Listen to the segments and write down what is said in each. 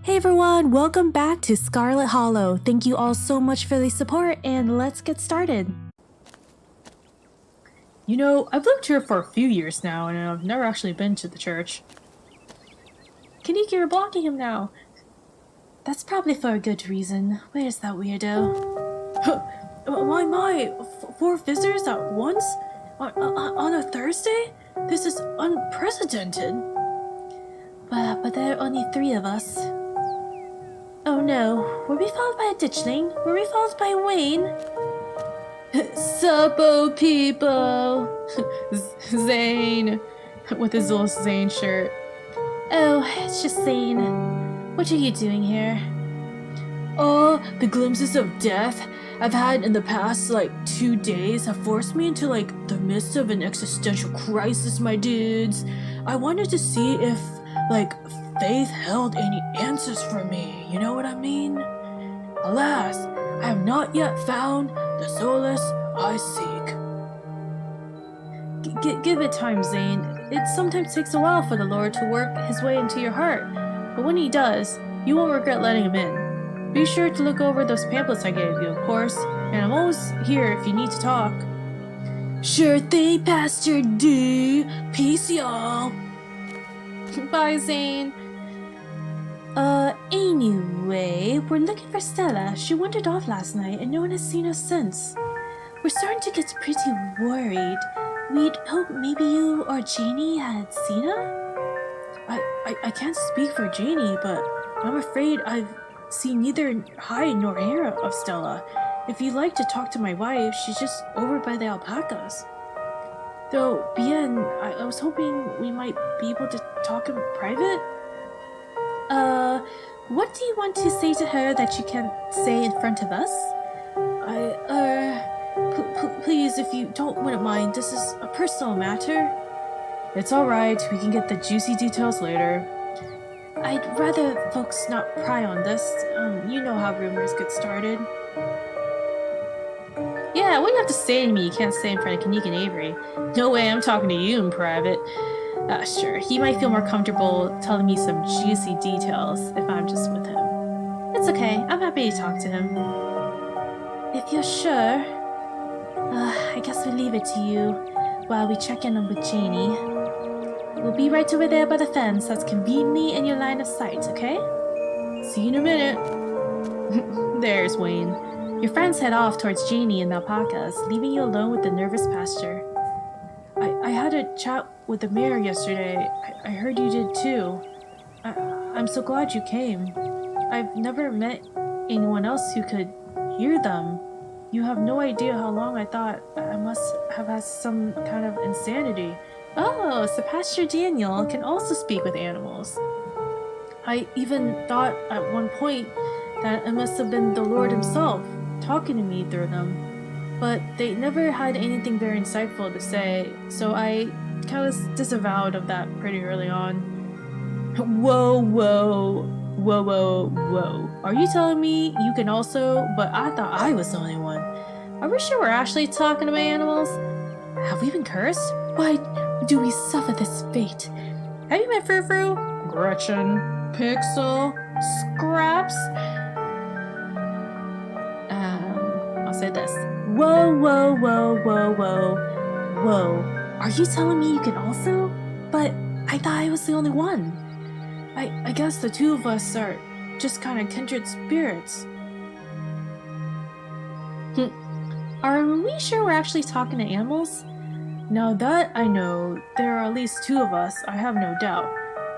Hey everyone, welcome back to Scarlet Hollow. Thank you all so much for the support and let's get started. You know, I've lived here for a few years now and I've never actually been to the church. Kaneeka, you're blocking him now. That's probably for a good reason. Where's that weirdo? My, 4 visitors at once? On a Thursday? This is unprecedented. But there are only 3 of us. Oh no, were we followed by a ditchling? Were we followed by Wayne? Suppo people! Zane! With his little Zane shirt. Oh, it's just Zane. What are you doing here? Oh, the glimpses of death I've had in the past, 2 days have forced me into, the midst of an existential crisis, my dudes. I wanted to see if, faith held any answers for me, you know what I mean? Alas, I have not yet found the solace I seek. Give it time, Zane. It sometimes takes a while for the Lord to work his way into your heart, but when he does, you won't regret letting him in. Be sure to look over those pamphlets I gave you, of course, and I'm always here if you need to talk. Sure thing, Pastor D. Peace, y'all. Bye, Zane. Anyway, we're looking for Stella. She wandered off last night and no one has seen her since. We're starting to get pretty worried. We'd hope maybe you or Janie had seen her? I can't speak for Janie, but I'm afraid I've seen neither hide nor hair of Stella. If you'd like to talk to my wife, she's just over by the alpacas. Though, Bien, I was hoping we might be able to talk in private? What do you want to say to her that you can't say in front of us? Please, if you wouldn't mind, this is a personal matter. It's alright, we can get the juicy details later. I'd rather folks not pry on this. You know how rumors get started. Yeah, what do you have to say to me you can't say in front of Kaneeka and Avery? No way, I'm talking to you in private. Sure, he might feel more comfortable telling me some juicy details if I'm just with him. It's okay, I'm happy to talk to him. If you're sure, I guess we'll leave it to you while we check in with Janie. We'll be right over there by the fence that's conveniently in your line of sight, okay? See you in a minute. There's Wayne. Your friends head off towards Janie and the alpacas, leaving you alone with the nervous pastor. I had a chat with the mayor yesterday. I heard you did too. I'm so glad you came. I've never met anyone else who could hear them. You have no idea how long I thought I must have had some kind of insanity. Oh, so Pastor Daniel can also speak with animals. I even thought at one point that it must have been the Lord himself talking to me through them. But they never had anything very insightful to say, so I kind of disavowed of that pretty early on. Whoa. Are you telling me you can also? But I thought I was the only one. Are we sure we're actually talking about animals? Have we been cursed? Why do we suffer this fate? Have you met Frou-Frou? Gretchen? Pixel? Scraps? I'll say this. Whoa. Are you telling me you can also? But I thought I was the only one. I guess the 2 of us are just kind of kindred spirits. Are we sure we're actually talking to animals? Now that I know, there are at least 2 of us, I have no doubt.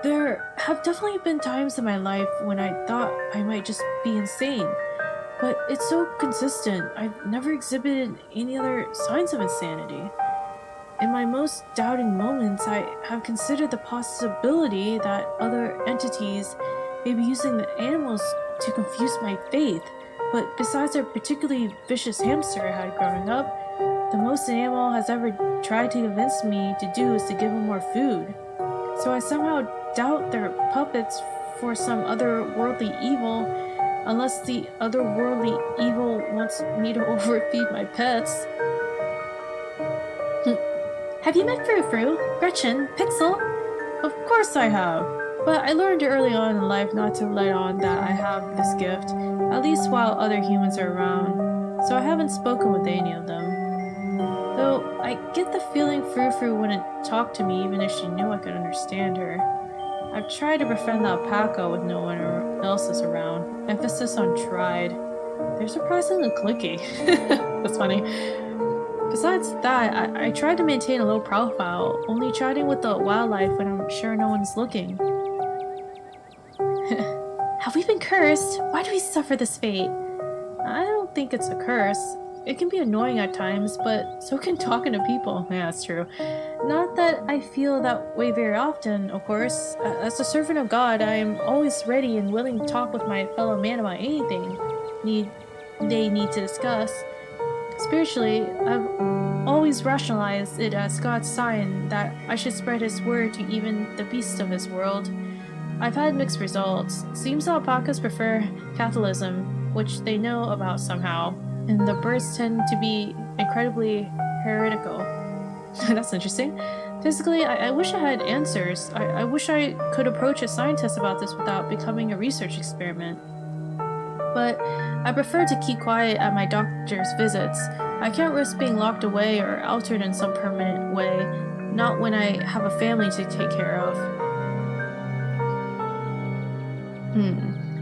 There have definitely been times in my life when I thought I might just be insane. But it's so consistent, I've never exhibited any other signs of insanity. In my most doubting moments, I have considered the possibility that other entities may be using the animals to confuse my faith. But besides a particularly vicious hamster I had growing up, the most an animal has ever tried to convince me to do is to give him more food. So I somehow doubt they're puppets for some otherworldly evil, unless the otherworldly evil wants me to overfeed my pets. Have you met Frou-Frou, Gretchen, Pixel? Of course I have. But I learned early on in life not to let on that I have this gift, at least while other humans are around, so I haven't spoken with any of them. Though I get the feeling Frou-Frou wouldn't talk to me even if she knew I could understand her. I've tried to befriend the alpaca with no one else is around. Emphasis on tried. They're surprisingly cliquey. That's funny. Besides that, I tried to maintain a low profile, only chatting with the wildlife when I'm sure no one's looking. Have we been cursed? Why do we suffer this fate? I don't think it's a curse. It can be annoying at times, but so can talking to people. Yeah, that's true. Not that I feel that way very often, of course. As a servant of God, I am always ready and willing to talk with my fellow man about anything they need to discuss. Spiritually, I've always rationalized it as God's sign that I should spread His word to even the beasts of His world. I've had mixed results. Seems alpacas prefer Catholicism, which they know about somehow, and the birds tend to be incredibly heretical. That's interesting. Physically, I wish I had answers. I wish I could approach a scientist about this without becoming a research experiment. But I prefer to keep quiet at my doctor's visits. I can't risk being locked away or altered in some permanent way, not when I have a family to take care of.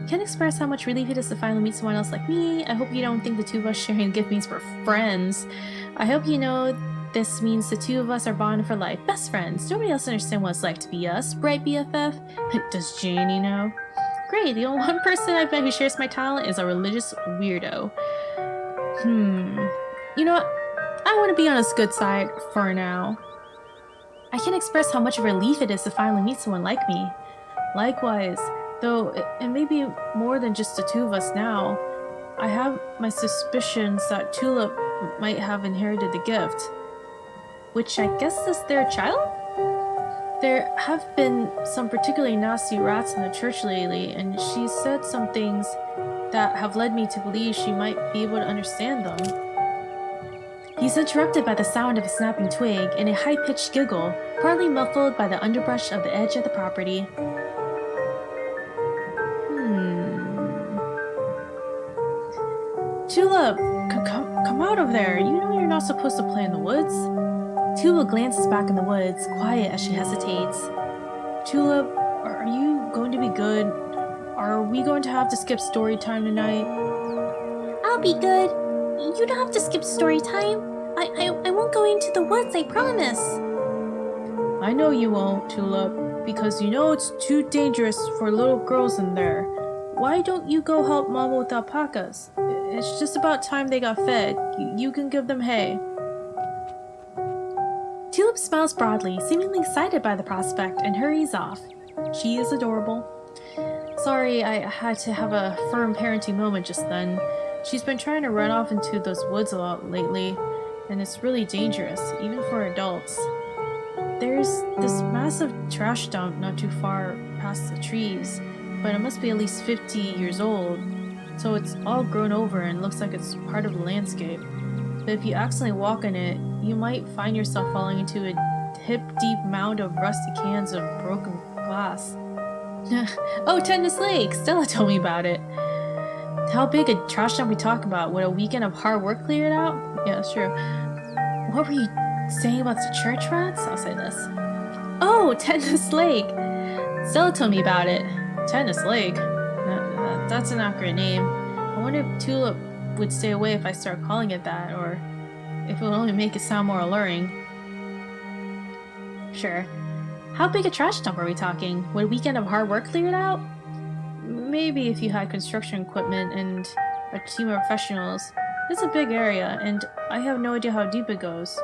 Can't express how much relief it is to finally meet someone else like me. I hope you don't think the two of us sharing a gift means we're friends. I hope you know this means the two of us are bonded for life. Best friends. Nobody else understands what it's like to be us, right, BFF? Does Janie know? Great, the only one person I've met who shares my talent is a religious weirdo. You know what? I want to be on his good side for now. I can't express how much of a relief it is to finally meet someone like me. Likewise, though it may be more than just the two of us now, I have my suspicions that Tulip might have inherited the gift. Which I guess is their child? There have been some particularly nasty rats in the church lately, and she said some things that have led me to believe she might be able to understand them. He's interrupted by the sound of a snapping twig and a high-pitched giggle, partly muffled by the underbrush of the edge of the property. Tulip, come out of there. You know you're not supposed to play in the woods. Tulip glances back in the woods, quiet as she hesitates. Tulip, are you going to be good? Are we going to have to skip story time tonight? I'll be good. You don't have to skip story time. I won't go into the woods, I promise. I know you won't, Tulip, because you know it's too dangerous for little girls in there. Why don't you go help Mama with alpacas? It's just about time they got fed. You can give them hay. Tulip smiles broadly, seemingly excited by the prospect, and hurries off. She is adorable. Sorry, I had to have a firm parenting moment just then. She's been trying to run off into those woods a lot lately, and it's really dangerous, even for adults. There's this massive trash dump not too far past the trees, but it must be at least 50 years old, so it's all grown over and looks like it's part of the landscape. But if you accidentally walk in it, you might find yourself falling into a hip-deep mound of rusty cans of broken glass. Oh, Tennis Lake! Stella told me about it. How big a trash dump we talk about? Would a weekend of hard work clear it out? Yeah, that's true. What were you saying about the church rats? I'll say this. Oh, Tennis Lake! Stella told me about it. Tennis Lake? That's an accurate name. I wonder if Tulip would stay away if I start calling it that, or if it would only make it sound more alluring. Sure. How big a trash dump are we talking? Would a weekend of hard work clear it out? Maybe if you had construction equipment and a team of professionals. It's a big area, and I have no idea how deep it goes.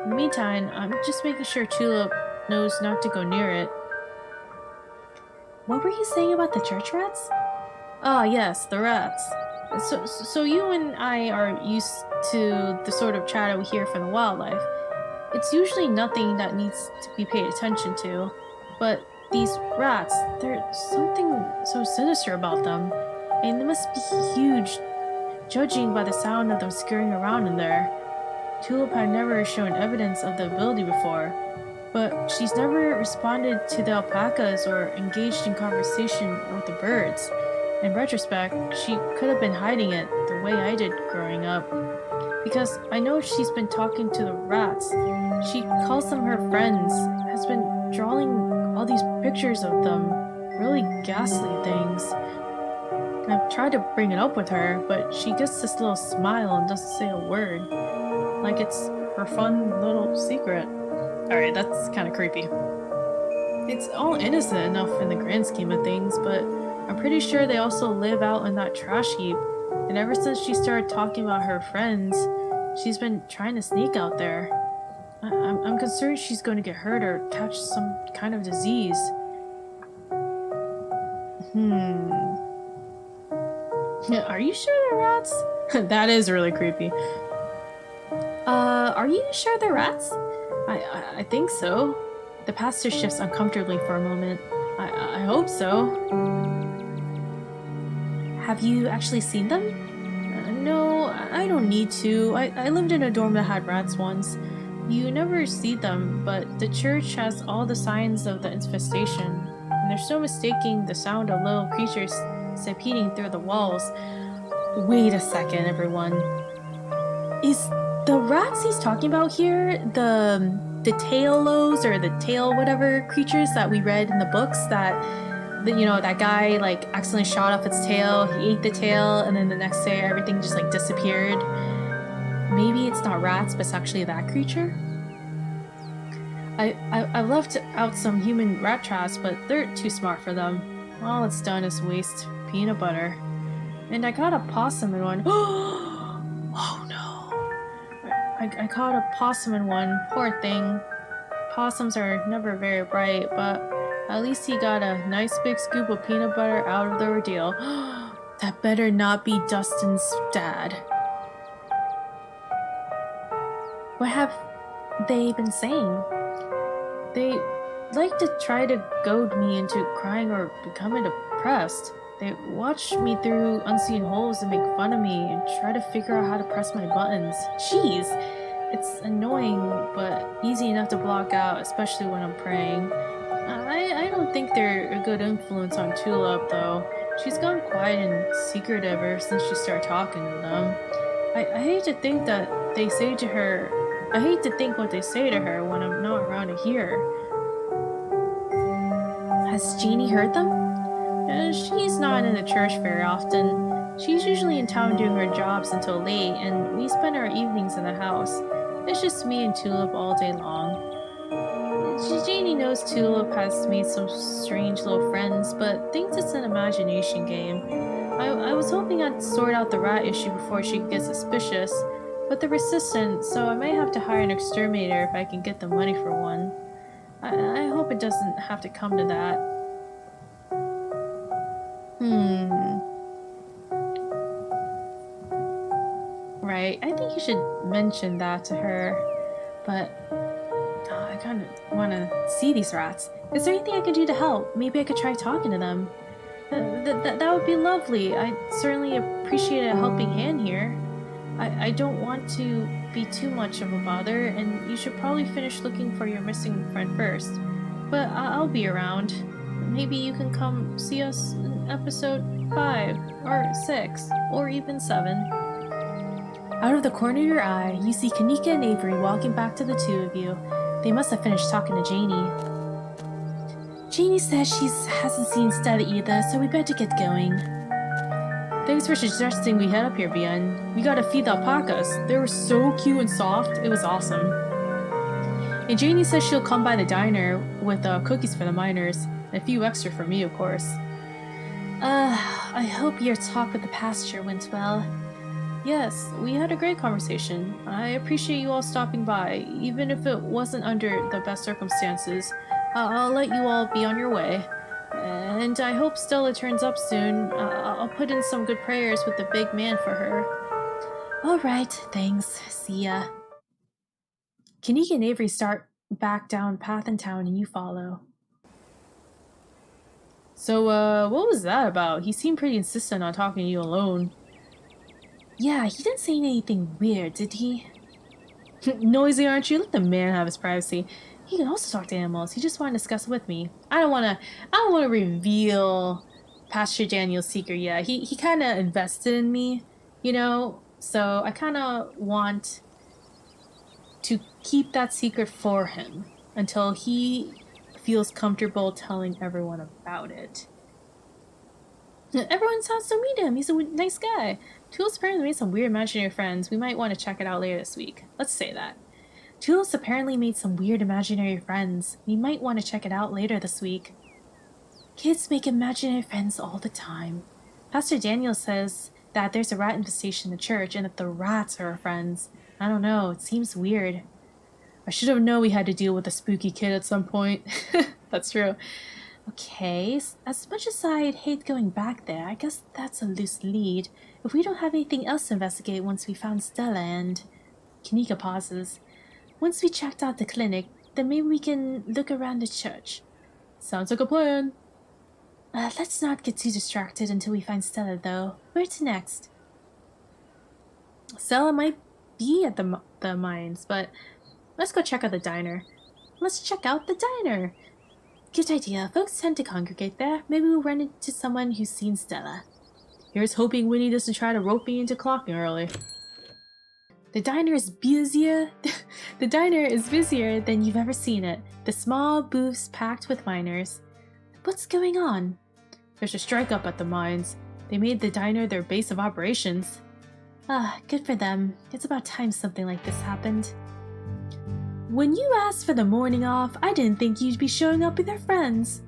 In the meantime, I'm just making sure Tulip knows not to go near it. What were you saying about the church rats? Ah, yes, the rats. So you and I are used to the sort of chatter we hear from the wildlife. It's usually nothing that needs to be paid attention to, but these rats, there's something so sinister about them, and they must be huge, judging by the sound of them scurrying around in there. Tulip had never shown evidence of the ability before. but she's never responded to the alpacas or engaged in conversation with the birds. In retrospect, she could have been hiding it the way I did growing up. Because I know she's been talking to the rats. She calls them her friends, has been drawing all these pictures of them, really ghastly things. I've tried to bring it up with her, but she gets this little smile and doesn't say a word. Like it's her fun little secret. Alright, that's kind of creepy. It's all innocent enough in the grand scheme of things, but I'm pretty sure they also live out in that trash heap. And ever since she started talking about her friends, she's been trying to sneak out there. I'm concerned she's going to get hurt or catch some kind of disease. Are you sure they're rats? That is really creepy. Are you sure they're rats? I think so. The pastor shifts uncomfortably for a moment. I hope so. Have you actually seen them? No, I don't need to. I lived in a dorm that had rats once. You never see them, but the church has all the signs of the infestation. And there's no mistaking the sound of little creatures stampeding through the walls. Wait a second, everyone. Is the rats he's talking about here the taillows or the tail whatever creatures that we read in the books that that guy like accidentally shot off its tail, he ate the tail, and then the next day everything just like disappeared? Maybe it's not rats, but it's actually that creature? I left out some human rat traps, but they're too smart for them. All it's done is waste peanut butter. And I caught a possum in one. Oh no. I caught a possum in one. Poor thing. Possums are never very bright, but at least he got a nice big scoop of peanut butter out of the ordeal. That better not be Dustin's dad. What have they been saying? They like to try to goad me into crying or becoming depressed. They watch me through unseen holes and make fun of me and try to figure out how to press my buttons. Jeez! It's annoying, but easy enough to block out, especially when I'm praying. I don't think they're a good influence on Tulip, though. She's gone quiet and secretive ever since she started talking to them. I hate to think that they say to her... I hate to think what they say to her when I'm not around to hear. Has Jeannie heard them? She's not in the church very often. She's usually in town doing her jobs until late, and we spend our evenings in the house. It's just me and Tulip all day long. Jeannie knows Tulip has made some strange little friends, but thinks it's an imagination game. I was hoping I'd sort out the rat issue before she gets suspicious, but they're resistant, so I might have to hire an exterminator if I can get the money for one. I hope it doesn't have to come to that. Right, I think you should mention that to her, but I kind of want to see these rats. Is there anything I could do to help? Maybe I could try talking to them. That would be lovely. I'd certainly appreciate a helping hand here. I don't want to be too much of a bother, and you should probably finish looking for your missing friend first. But I'll be around. Maybe you can come see us in episode 5, or 6, or even 7. Out of the corner of your eye, you see Kaneeka and Avery walking back to the two of you. They must have finished talking to Janie. Janie says she hasn't seen Stella either, so we better get going. Thanks for suggesting we head up here, Bien. We gotta feed the alpacas. They were so cute and soft. It was awesome. And Janie says she'll come by the diner with cookies for the miners. And a few extra for me, of course. I hope your talk with the pastor went well. Yes, we had a great conversation. I appreciate you all stopping by, even if it wasn't under the best circumstances. I'll let you all be on your way. And I hope Stella turns up soon. I'll put in some good prayers with the big man for her. Alright, thanks. See ya. Kaneeka and Avery start back down path in town and you follow. So, what was that about? He seemed pretty insistent on talking to you alone. Yeah, he didn't say anything weird, did he? Noisy, aren't you? Let the man have his privacy. He can also talk to animals. He just wanted to discuss it with me. I don't wanna reveal Pastor Daniel's secret yet. He kinda invested in me, you know? So I kinda want to keep that secret for him until he feels comfortable telling everyone about it. Everyone sounds so mean to him. He's a nice guy. Tool's apparently made some weird imaginary friends. We might want to check it out later this week. Let's say that. Tool's apparently made some weird imaginary friends. We might want to check it out later this week. Kids make imaginary friends all the time. Pastor Daniel says that there's a rat infestation in the church and that the rats are our friends. I don't know, it seems weird. I should have known we had to deal with a spooky kid at some point. That's true. Okay, as much as I'd hate going back there, I guess that's a loose lead. If we don't have anything else to investigate once we found Stella and... Kaneeka pauses. Once we checked out the clinic, then maybe we can look around the church. Sounds like a plan. Let's not get too distracted until we find Stella, though. Where to next? Stella might be at the mines, but let's go check out the diner. Let's check out the diner. Good idea. Folks tend to congregate there. Maybe we'll run into someone who's seen Stella. Here's hoping Winnie doesn't try to rope me into clocking early. The diner is busier. The diner is busier than you've ever seen it. The small booths packed with miners. What's going on? There's a strike up at the mines. They made the diner their base of operations. Good for them. It's about time something like this happened. When you asked for the morning off, I didn't think you'd be showing up with your friends.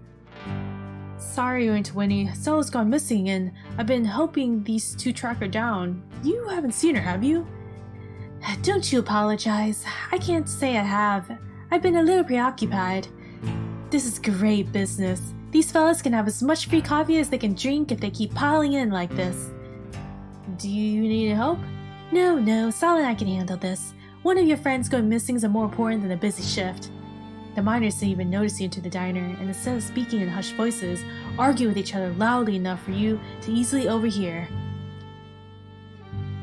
Sorry, Aunt Winnie. Stella's gone missing and I've been helping these two track her down. You haven't seen her, have you? Don't you apologize. I can't say I have. I've been a little preoccupied. This is great business. These fellas can have as much free coffee as they can drink if they keep piling in like this. Do you need help? No, Sal and I can handle this. One of your friends going missing is more important than a busy shift. The miners didn't even notice you into the diner, and instead of speaking in hushed voices, argue with each other loudly enough for you to easily overhear.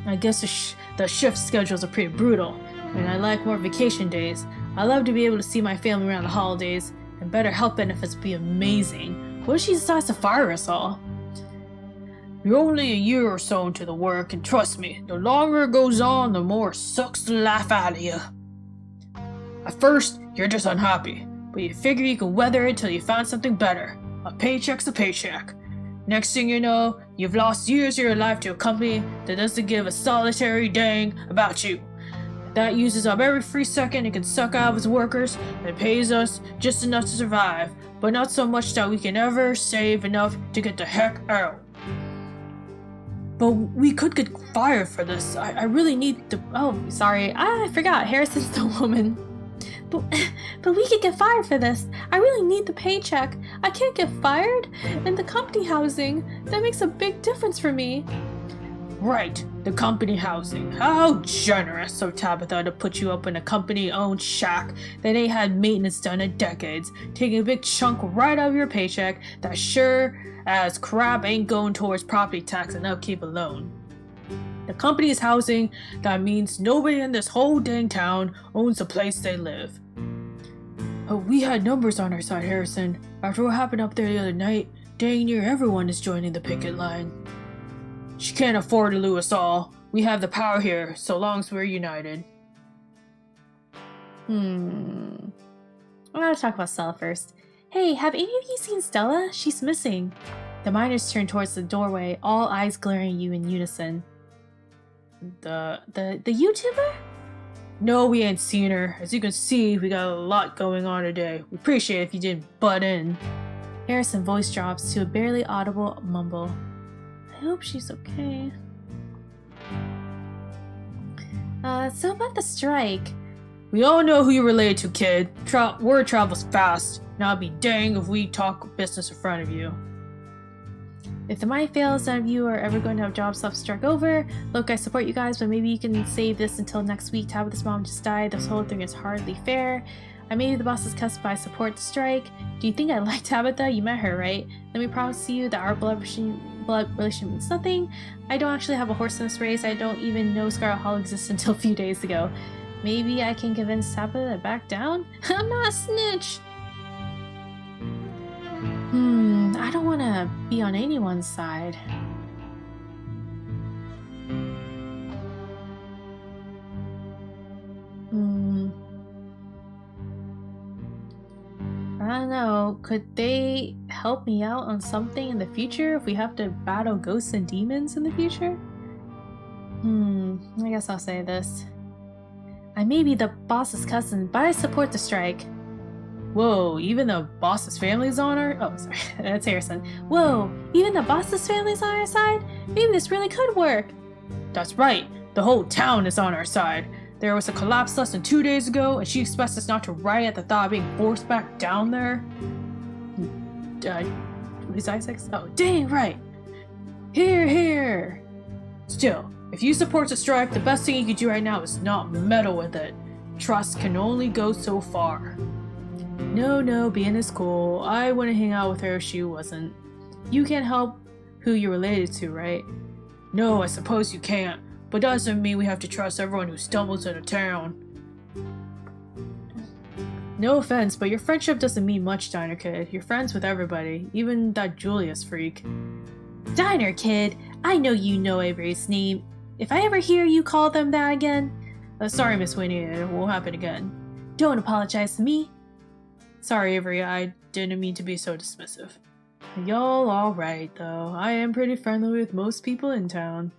I guess the shift schedules are pretty brutal, and I like more vacation days. I love to be able to see my family around the holidays, and better health benefits would be amazing. What if she decides to fire us all? You're only a year or so into the work, and trust me, the longer it goes on, the more it sucks the life out of you. At first, you're just unhappy, but you figure you can weather it till you find something better. A paycheck's a paycheck. Next thing you know, you've lost years of your life to a company that doesn't give a solitary dang about you. That uses up every free second it can suck out of its workers and pays us just enough to survive, but not so much that we can ever save enough to get the heck out. But we could get fired for this. I really need the... Oh, sorry. I forgot. Harrison's the woman. But we could get fired for this. I really need the paycheck. I can't get fired. And the company housing, that makes a big difference for me. Right, the company housing. How generous of Tabitha to put you up in a company-owned shack that ain't had maintenance done in decades, taking a big chunk right out of your paycheck that sure as crap ain't going towards property tax and upkeep alone. The company's housing, that means nobody in this whole dang town owns the place they live. Oh, we had numbers on our side, Harrison. After what happened up there the other night, dang near everyone is joining the picket line. She can't afford to lose us all. We have the power here, so long as we're united. I gotta talk about Stella first. Hey, have any of you seen Stella? She's missing. The miners turn towards the doorway, all eyes glaring at you in unison. The YouTuber? No, we ain't seen her. As you can see, we got a lot going on today. We appreciate it if you didn't butt in. Harrison's voice drops to a barely audible mumble. I hope she's okay. So about the strike. We all know who you're related to, kid. Word travels fast. Now I'd be dang if we talk business in front of you. If the mine fails, none of you are ever going to have jobs left to strike over. Look, I support you guys, but maybe you can save this until next week. Tabitha's mom just died. This whole thing is hardly fair. I made the boss's cusp, but I support the strike. Do you think I like Tabitha? You met her, right? Let me promise you that our blood relation means nothing. I don't actually have a horse in this race. I don't even know Scarlet Hollow exists until a few days ago. Maybe I can convince Tabitha to back down? I'm not a snitch! I don't want to be on anyone's side. I don't know, could they help me out on something in the future if we have to battle ghosts and demons in the future? I guess I'll say this. I may be the boss's cousin, but I support the strike. Whoa, even the boss's family's on our— oh, sorry, that's Harrison. Whoa, even the boss's family's on our side? Maybe this really could work. That's right, the whole town is on our side. There was a collapse less than 2 days ago, and she expects us not to riot at the thought of being forced back down there. Is Isaac? Oh, dang right. Here, here. Still, if you support the strike, the best thing you can do right now is not meddle with it. Trust can only go so far. No, being is cool. I wouldn't hang out with her if she wasn't. You can't help who you're related to, right? No, I suppose you can't. But doesn't mean we have to trust everyone who stumbles into town. No offense, but your friendship doesn't mean much, Diner Kid. You're friends with everybody, even that Julius freak. Diner Kid? I know you know Avery's name. If I ever hear you call them that again... sorry, Miss Winnie, it won't happen again. Don't apologize to me. Sorry, Avery, I didn't mean to be so dismissive. Y'all alright, though. I am pretty friendly with most people in town.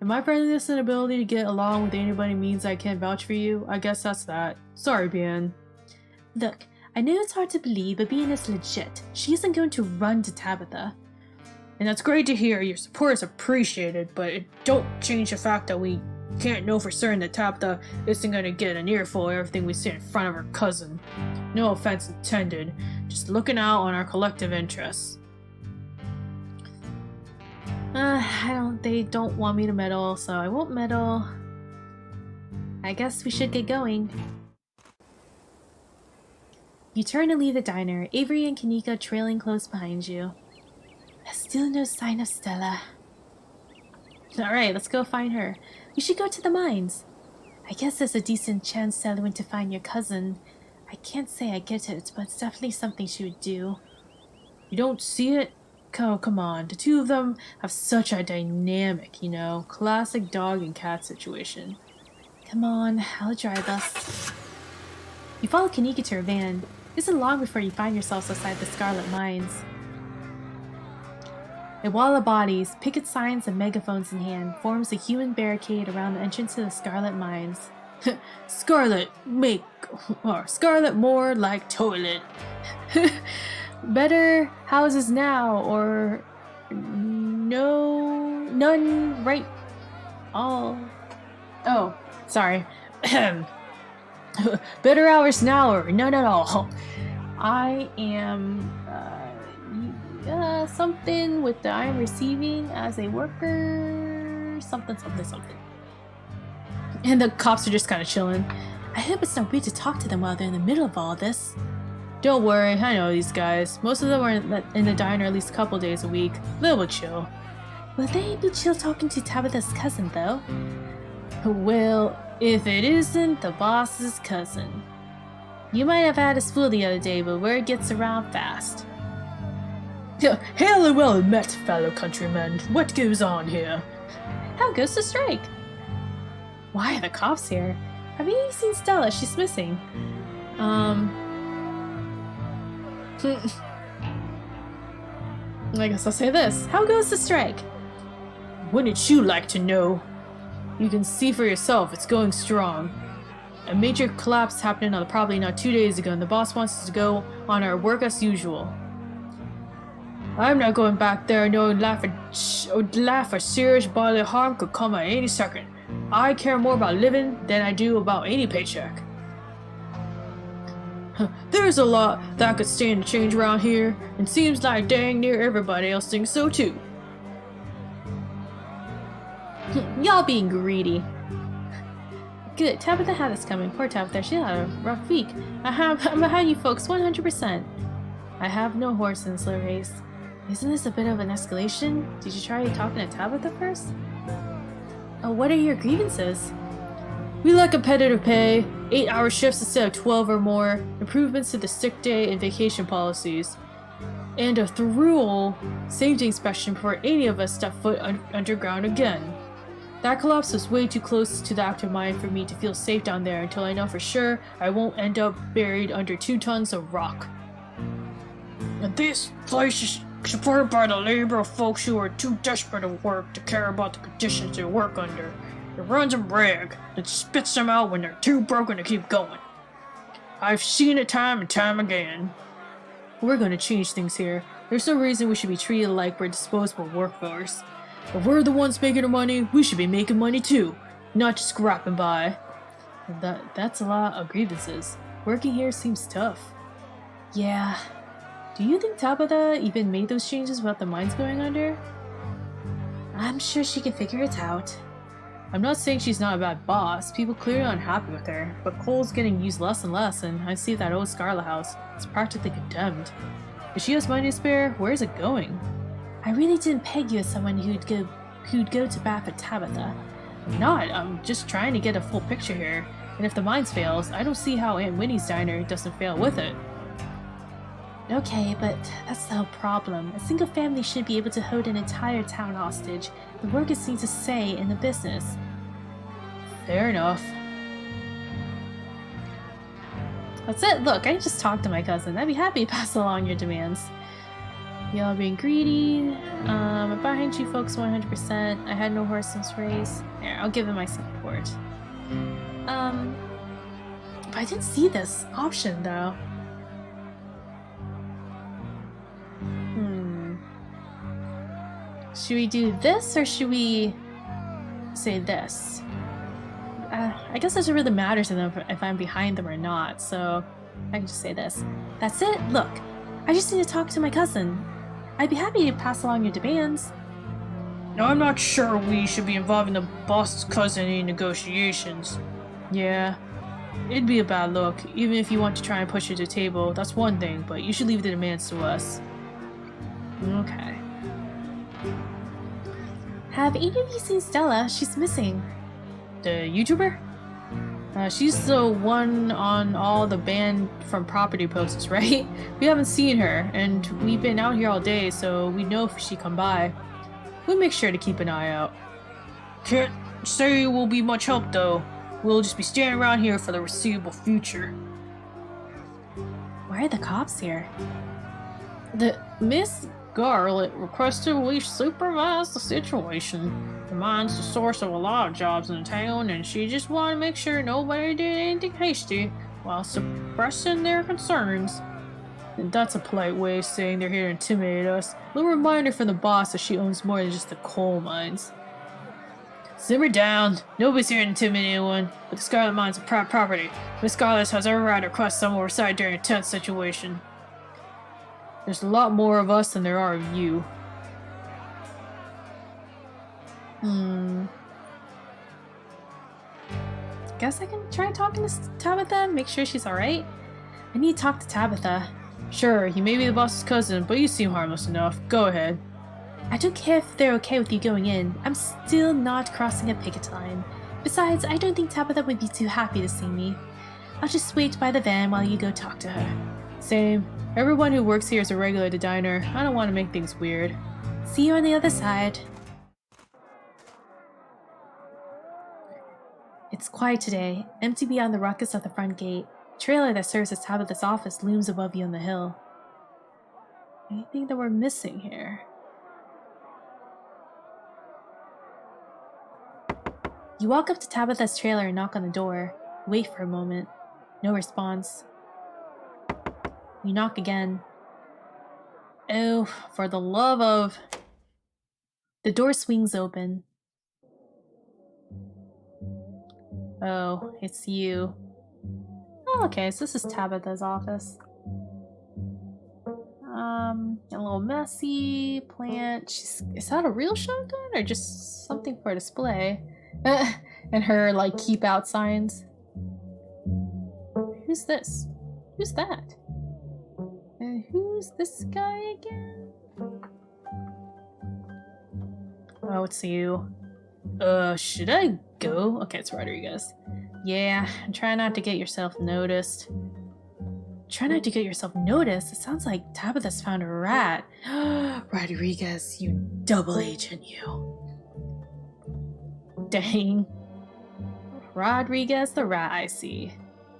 If my friendliness and ability to get along with anybody means I can't vouch for you, I guess that's that. Sorry, Bien. Look, I know it's hard to believe, but Bien is legit. She isn't going to run to Tabitha. And that's great to hear. Your support is appreciated, but it don't change the fact that we can't know for certain that Tabitha isn't going to get an earful of everything we say in front of her cousin. No offense intended, just looking out on our collective interests. They don't want me to meddle, so I won't meddle. I guess we should get going. You turn to leave the diner, Avery and Kaneeka trailing close behind you. Still no sign of Stella. Alright, let's go find her. We should go to the mines. I guess there's a decent chance Stella went to find your cousin. I can't say I get it, but it's definitely something she would do. You don't see it? Oh, come on. The two of them have such a dynamic, you know, classic dog and cat situation. Come on, I'll drive us. You follow Kaneeka to her van. It isn't long before you find yourselves outside the Scarlet Mines. A wall of bodies, picket signs and megaphones in hand, forms a human barricade around the entrance to the Scarlet Mines. Scarlet more like toilet. Better houses now, or none right all. Oh, sorry. Better hours now, or none at all. I am something with the I'm receiving as a worker, something. And the cops are just kind of chilling. I hope it's not weird to talk to them while they're in the middle of all this. Don't worry, I know these guys. Most of them are in the diner at least a couple days a week. They will chill. Will they be chill talking to Tabitha's cousin, though? Well, if it isn't the boss's cousin. You might have had us fooled the other day, but word gets around fast. Hail and well met, fellow countrymen. What goes on here? How goes the strike? Why are the cops here? Have you seen Stella? She's missing. I guess I'll say this. How goes the strike? Wouldn't you like to know? You can see for yourself, it's going strong. A major collapse happened probably not 2 days ago, and the boss wants us to go on our work as usual. I'm not going back there knowing life or serious bodily harm could come at any second. I care more about living than I do about any paycheck. There's a lot that could stand to change around here, and seems like dang near everybody else thinks so too. Y'all being greedy. Good, Tabitha had this coming. Poor Tabitha, she had a rough week. I'm behind you folks 100%. I have no horse in this race. Isn't this a bit of an escalation? Did you try talking to Tabitha first? Oh, what are your grievances? We like competitive pay, 8-hour shifts instead of 12 or more, improvements to the sick day and vacation policies, and a thorough safety inspection before any of us step foot underground again. That collapse was way too close to the active mine for me to feel safe down there until I know for sure I won't end up buried under 2 tons of rock. And this place is supported by the labor of folks who are too desperate to work to care about the conditions they work under. It runs them rag, and spits them out when they're too broken to keep going. I've seen it time and time again. We're gonna change things here. There's no reason we should be treated like we're disposable workforce. If we're the ones making the money, we should be making money too, not just scrapping by. That's a lot of grievances. Working here seems tough. Yeah. Do you think Tabitha even made those changes without the mines going under? I'm sure she can figure it out. I'm not saying she's not a bad boss. People clearly are unhappy with her, but coal's getting used less and less, and I see that old Scarlet house. It's practically condemned. If she has money to spare, where is it going? I really didn't peg you as someone who'd go to bat for Tabitha. I'm not. I'm just trying to get a full picture here. And if the mines fails, I don't see how Aunt Winnie's diner doesn't fail with it. Okay, but that's the whole problem. A single family shouldn't be able to hold an entire town hostage. The workers need to say in the business. Fair enough. That's it. Look, I just talked to my cousin. I'd be happy to pass along your demands. Y'all being greedy. I'm behind you folks 100%. I had no horse since race. There, I'll give him my support. But I didn't see this option though. Should we do this or should we say this? I guess it doesn't really matter to them if I'm behind them or not, so I can just say this. That's it? Look, I just need to talk to my cousin. I'd be happy to pass along your demands. No, I'm not sure we should be involving the boss's cousin in any negotiations. Yeah, it'd be a bad look. Even if you want to try and push her to the table, that's one thing, but you should leave the demands to us. Okay. Have either of you seen Stella? She's missing. The YouTuber? She's the one on all the banned from property posts, right? We haven't seen her, and we've been out here all day, so we know if she come by. We'll make sure to keep an eye out. Can't say we'll be much help though. We'll just be standing around here for the foreseeable future. Why are the cops here? The Miss Scarlet requested we supervise the situation. The mine's the source of a lot of jobs in the town, and she just wanted to make sure nobody did anything hasty while suppressing their concerns. And that's a polite way of saying they're here to intimidate us. A little reminder from the boss that she owns more than just the coal mines. Simmer down. Nobody's here to intimidate anyone, but the Scarlet Mines are private property. Miss Scarlet has every right to request some oversight during a tense situation. There's a lot more of us than there are of you. Guess I can try talking to Tabitha, make sure she's alright. I need to talk to Tabitha. Sure, you may be the boss's cousin, but you seem harmless enough. Go ahead. I don't care if they're okay with you going in. I'm still not crossing a picket line. Besides, I don't think Tabitha would be too happy to see me. I'll just wait by the van while you go talk to her. Same. Everyone who works here is a regular at the diner. I don't want to make things weird. See you on the other side. It's quiet today, empty beyond the ruckus of the front gate. The trailer that serves as Tabitha's office looms above you on the hill. Anything that we're missing here? You walk up to Tabitha's trailer and knock on the door. Wait for a moment. No response. You knock again. Oh, for the love of... The door swings open. Oh, it's you. Oh, okay, so this is Tabitha's office. A little messy plant. Is that a real shotgun or just something for display? And her, like, keep out signs. Who's this? Who's that? And who's this guy again? Oh, it's you. Should I go? Okay, it's Rodriguez. Yeah, and try not to get yourself noticed. Try not to get yourself noticed? It sounds like Tabitha's found a rat. Rodriguez, you double agent, you. Dang. Rodriguez the rat, I see.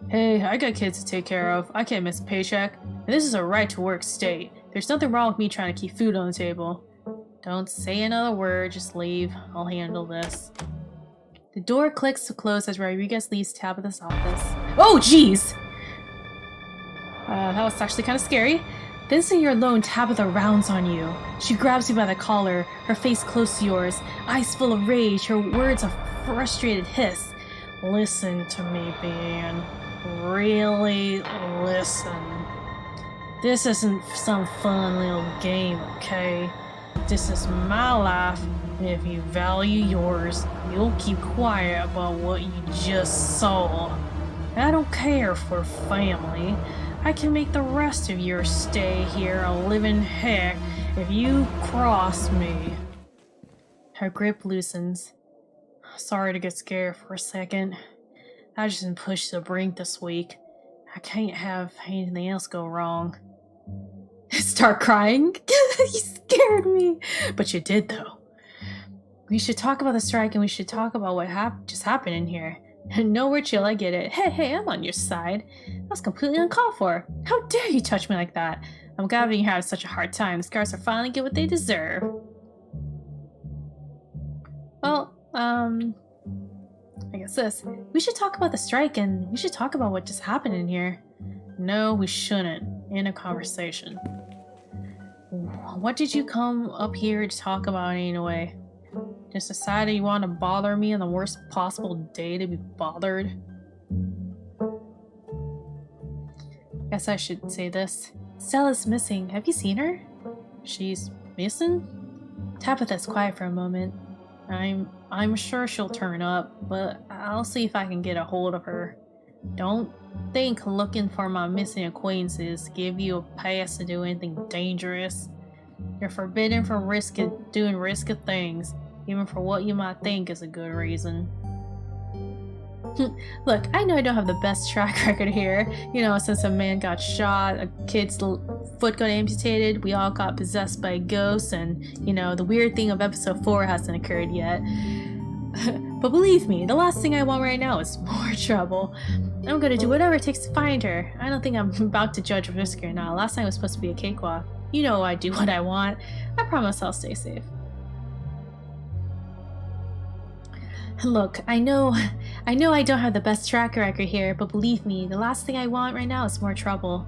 Hey, I got kids to take care of. I can't miss a paycheck. And this is a right-to-work state. There's nothing wrong with me trying to keep food on the table. Don't say another word, just leave. I'll handle this. The door clicks to close as Rodriguez leaves Tabitha's office. Oh, jeez! That was actually kind of scary. Then seeing you're alone, Tabitha rounds on you. She grabs you by the collar, her face close to yours, eyes full of rage, her words a frustrated hiss. Listen to me, Ben. Really listen. This isn't some fun little game, okay? This is my life, and if you value yours, you'll keep quiet about what you just saw. I don't care for family. I can make the rest of your stay here a living heck if you cross me. Her grip loosens. Sorry to get scared for a second. I've just been pushed to the brink this week. I can't have anything else go wrong. Start crying? You scared me. But you did, though. We should talk about the strike and we should talk about what just happened in here. No, we're chill, I get it. Hey, I'm on your side. That was completely uncalled for. How dare you touch me like that? I'm glad you're having such a hard time. The scars are finally get what they deserve. Well, I guess this. We should talk about the strike and we should talk about what just happened in here. No, we shouldn't. In a conversation. What did you come up here to talk about anyway? Just decided you want to bother me on the worst possible day to be bothered? Guess I should say this. Stella's missing. Have you seen her? She's missing? Tabitha's quiet for a moment. I'm sure she'll turn up, but I'll see if I can get a hold of her. Don't think looking for my missing acquaintances give you a pass to do anything dangerous. You're forbidden from doing risky things, even for what you might think is a good reason. Look, I know I don't have the best track record here. You know, since a man got shot, a kid's foot got amputated, we all got possessed by ghosts, and, you know, the weird thing of episode 4 hasn't occurred yet. But believe me, the last thing I want right now is more trouble. I'm gonna do whatever it takes to find her. I don't think I'm about to judge risky or not. Last time was supposed to be a cakewalk. You know I do what I want. I promise I'll stay safe. Look, I know I don't have the best track record here, but believe me, the last thing I want right now is more trouble.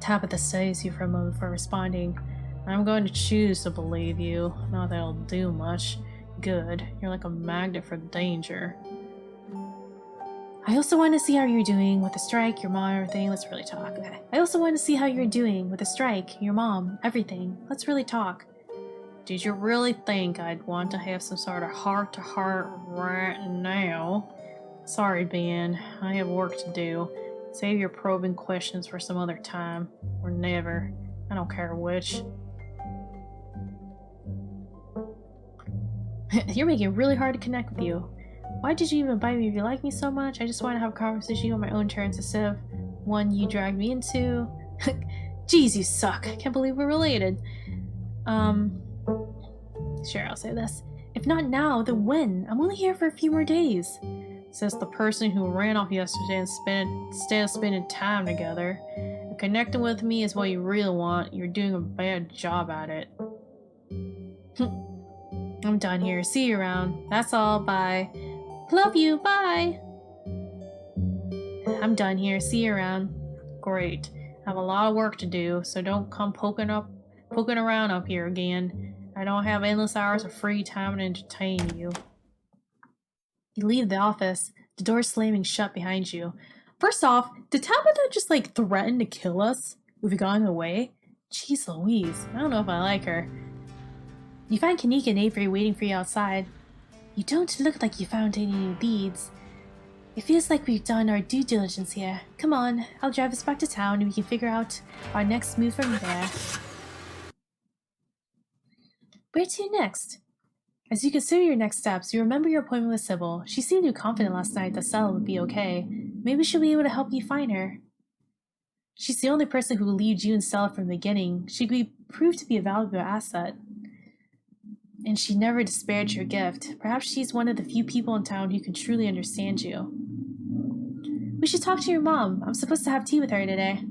Tabitha studies you for a moment before responding. I'm going to choose to believe you. Not that it'll do much good. You're like a magnet for danger. I also want to see how you're doing with the strike, your mom, everything. Let's really talk. Okay. I also want to see how you're doing with the strike, your mom, everything. Let's really talk. Did you really think I'd want to have some sort of heart-to-heart right now? Sorry, Ben. I have work to do. Save your probing questions for some other time. Or never. I don't care which. You're making it really hard to connect with you. Why did you even invite me if you like me so much? I just want to have a conversation on my own terms instead of one you dragged me into. Jeez, you suck. I can't believe we're related. Sure, I'll say this. If not now, then when? I'm only here for a few more days. Says the person who ran off yesterday instead of spending time together. If connecting with me is what you really want, you're doing a bad job at it. I'm done here. See you around. That's all. Bye. Love you. Bye. I'm done here. See you around. Great. I have a lot of work to do, so don't come poking around up here again. I don't have endless hours of free time to entertain you. You leave the office, the door slamming shut behind you. First off, did Tabitha just like threaten to kill us if we got in the way? Jeez Louise, I don't know if I like her. You find Kaneeka and Avery waiting for you outside. You don't look like you found any new leads. It feels like we've done our due diligence here. Come on, I'll drive us back to town and we can figure out our next move from there. Where to next? As you consider your next steps, you remember your appointment with Sybil. She seemed too confident last night that Stella would be okay. Maybe she'll be able to help you find her. She's the only person who believed you and Stella from the beginning. She could prove to be a valuable asset. And she never disparaged your gift. Perhaps she's one of the few people in town who can truly understand you. We should talk to your mom. I'm supposed to have tea with her today.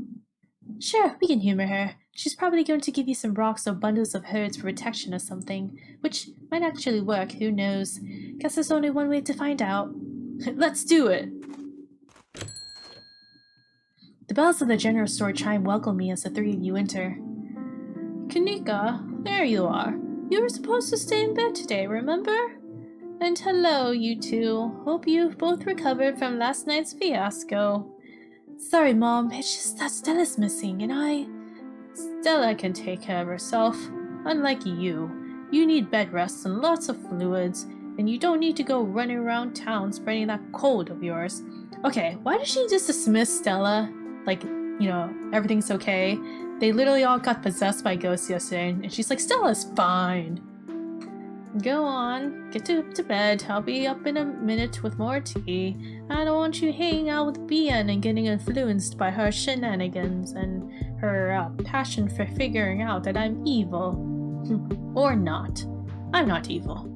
Sure, we can humor her. She's probably going to give you some rocks or bundles of herds for protection or something, which might actually work, who knows. Guess there's only one way to find out. Let's do it! The bells of the general store chime welcome me as the three of you enter. Kaneeka, there you are. You were supposed to stay in bed today, remember? And hello, you two. Hope you've both recovered from last night's fiasco. Sorry, Mom. It's just that Stella's missing, and Stella can take care of herself. Unlike you. You need bed rest and lots of fluids, and you don't need to go running around town spreading that cold of yours. Okay, why does she just dismiss Stella? Like, you know, everything's okay. They literally all got possessed by ghosts yesterday, and she's like, Stella's fine. Go on, get to bed. I'll be up in a minute with more tea. I don't want you hanging out with Bien and getting influenced by her shenanigans and her passion for figuring out that I'm evil. Or not. I'm not evil.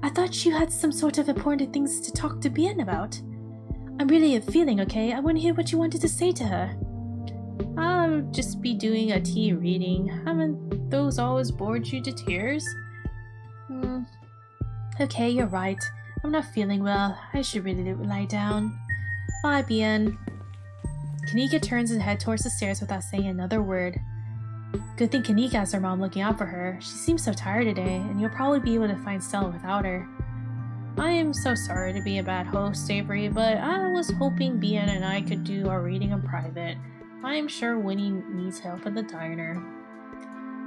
I thought you had some sort of important things to talk to Bien about. I'm really feeling okay. I want to hear what you wanted to say to her. I'll just be doing a tea reading. Haven't those always bored you to tears? Okay, you're right. I'm not feeling well. I should really lie down. Bye, Bien. Kaneeka turns and heads towards the stairs without saying another word. Good thing Kaneeka has her mom looking out for her. She seems so tired today, and you'll probably be able to find Stella without her. I am so sorry to be a bad host, Avery, but I was hoping Bien and I could do our reading in private. I am sure Winnie needs help at the diner.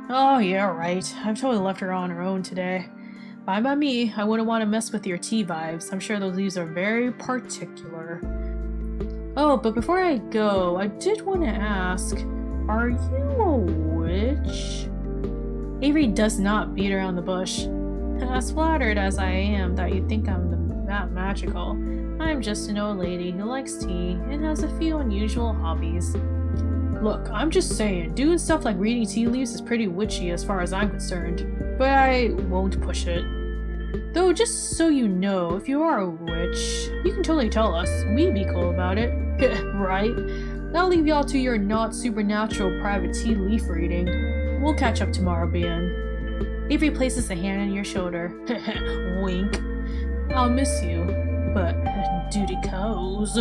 Oh, yeah, right. I've totally left her on her own today. Fine by me. I wouldn't want to mess with your tea vibes. I'm sure those leaves are very particular. Oh, but before I go, I did want to ask, are you a witch? Avery does not beat around the bush. As flattered as I am that you think I'm that magical, I'm just an old lady who likes tea and has a few unusual hobbies. Look, I'm just saying, doing stuff like reading tea leaves is pretty witchy as far as I'm concerned, but I won't push it. Though, just so you know, if you are a witch, you can totally tell us. We'd be cool about it. Right? I'll leave y'all to your not supernatural private tea leaf reading. We'll catch up tomorrow, Bien. Avery places a hand on your shoulder. Wink. I'll miss you, but duty calls.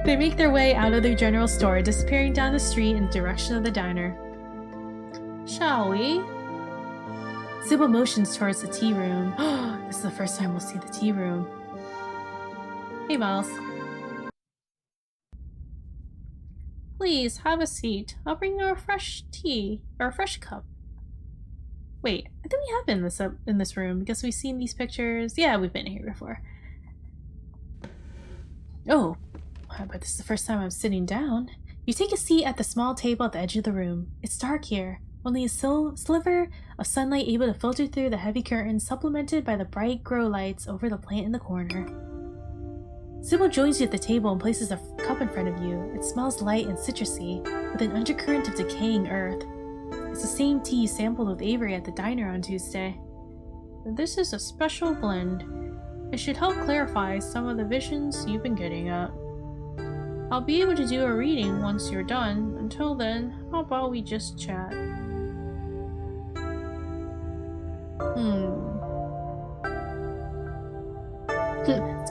They make their way out of the general store, disappearing down the street in the direction of the diner. Shall we? Sybil motions towards the tea room. This is the first time we'll see the tea room. Hey, Miles. Please, have a seat. I'll bring you a fresh tea, or a fresh cup. Wait, I think we have been in this room, because we've seen these pictures. Yeah, we've been here before. Oh, but this is the first time I'm sitting down. You take a seat at the small table at the edge of the room. It's dark here. Only a sliver of sunlight able to filter through the heavy curtains, supplemented by the bright grow lights over the plant in the corner. Sybil joins you at the table and places a cup in front of you. It smells light and citrusy, with an undercurrent of decaying earth. It's the same tea you sampled with Avery at the diner on Tuesday. This is a special blend. It should help clarify some of the visions you've been getting at. I'll be able to do a reading once you're done. Until then, how about we just chat?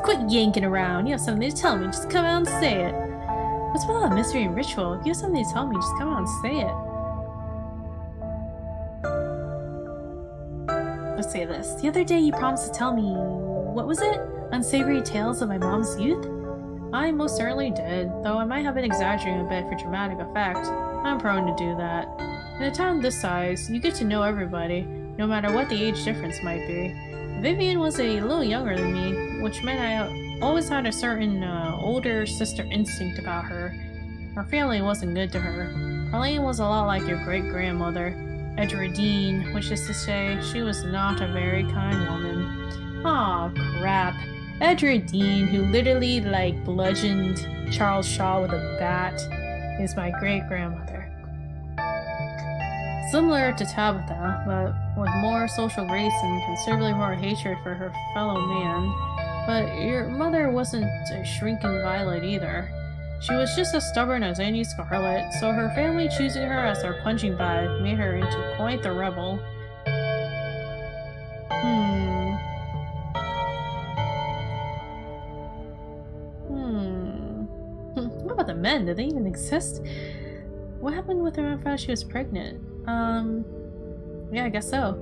Quit yanking around. You have something to tell me, just come out and say it. What's with all that mystery and ritual? If you have something to tell me, just come out and say it. Let's say this. The other day you promised to tell me, what was it? Unsavory tales of my mom's youth? I most certainly did, though I might have been exaggerating a bit for dramatic effect. I'm prone to do that. In a town this size, you get to know everybody, no matter what the age difference might be. Vivian was a little younger than me, which meant I always had a certain older sister instinct about her. Her family wasn't good to her. Arlene was a lot like your great-grandmother. Edradine, which is to say, she was not a very kind woman. Aw, crap. Edradine, who literally, like, bludgeoned Charles Shaw with a bat, is my great-grandmother. Similar to Tabitha, but with more social grace and considerably more hatred for her fellow man. But your mother wasn't a shrinking violet either. She was just as stubborn as any Scarlet, so her family choosing her as their punching bag made her into quite the rebel. What about the men? Did they even exist? What happened with her when I found out she was pregnant? Yeah, I guess so.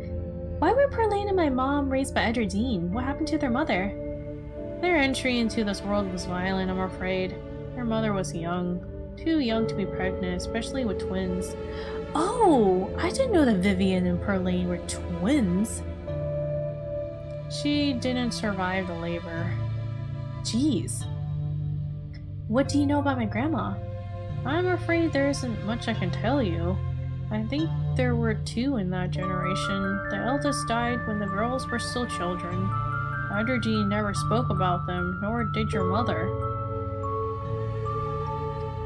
Why were Perlane and my mom raised by Edradine? What happened to their mother? Their entry into this world was violent, I'm afraid. Her mother was young. Too young to be pregnant, especially with twins. Oh, I didn't know that Vivian and Perlane were twins. She didn't survive the labor. Jeez. What do you know about my grandma? I'm afraid there isn't much I can tell you. I think there were two in that generation. The eldest died when the girls were still children. Edradine never spoke about them, nor did your mother.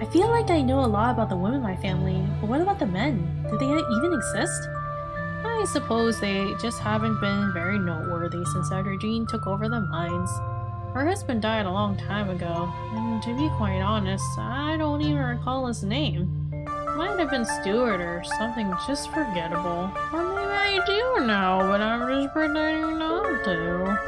I feel like I know a lot about the women in my family, but what about the men? Do they even exist? I suppose they just haven't been very noteworthy since Edradine took over the mines. Her husband died a long time ago, and to be quite honest, I don't even recall his name. Might have been Stuart or something just forgettable. Or maybe I do know, but I'm just pretending not to.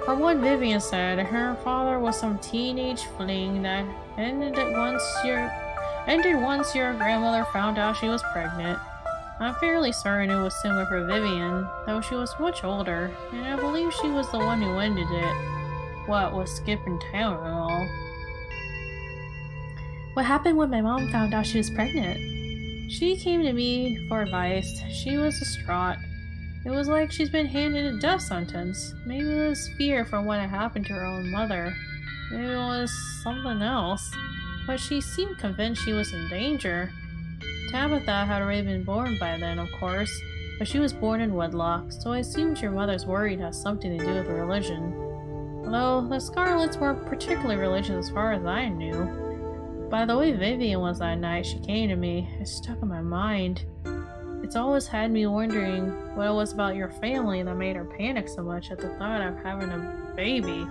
From what Vivian said, her father was some teenage fling that ended once your grandmother found out she was pregnant. I'm fairly certain it was similar for Vivian, though she was much older, and I believe she was the one who ended it. What with skipping town and all. What happened when my mom found out she was pregnant? She came to me for advice. She was distraught. It was like she's been handed a death sentence. Maybe it was fear from what had happened to her own mother. Maybe it was something else. But she seemed convinced she was in danger. Tabitha had already been born by then, of course, but she was born in wedlock, so I assumed your mother's worried has something to do with religion. Although the Scarlets weren't particularly religious as far as I knew. By the way Vivian was that night she came to me, it stuck in my mind. It's always had me wondering what it was about your family that made her panic so much at the thought of having a baby.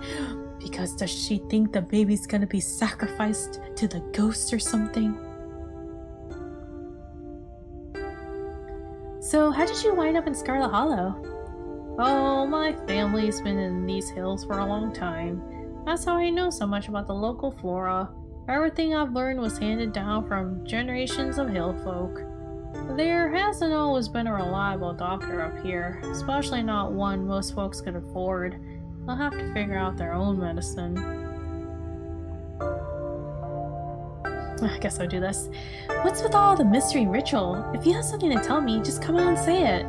Because does she think the baby's gonna be sacrificed to the ghost or something? So how did you wind up in Scarlet Hollow? Oh, my family's been in these hills for a long time. That's how I know so much about the local flora. Everything I've learned was handed down from generations of hill folk. There hasn't always been a reliable doctor up here, especially not one most folks could afford. They'll have to figure out their own medicine. I guess I'll do this. What's with all the mystery ritual? If you have something to tell me, just come out and say it.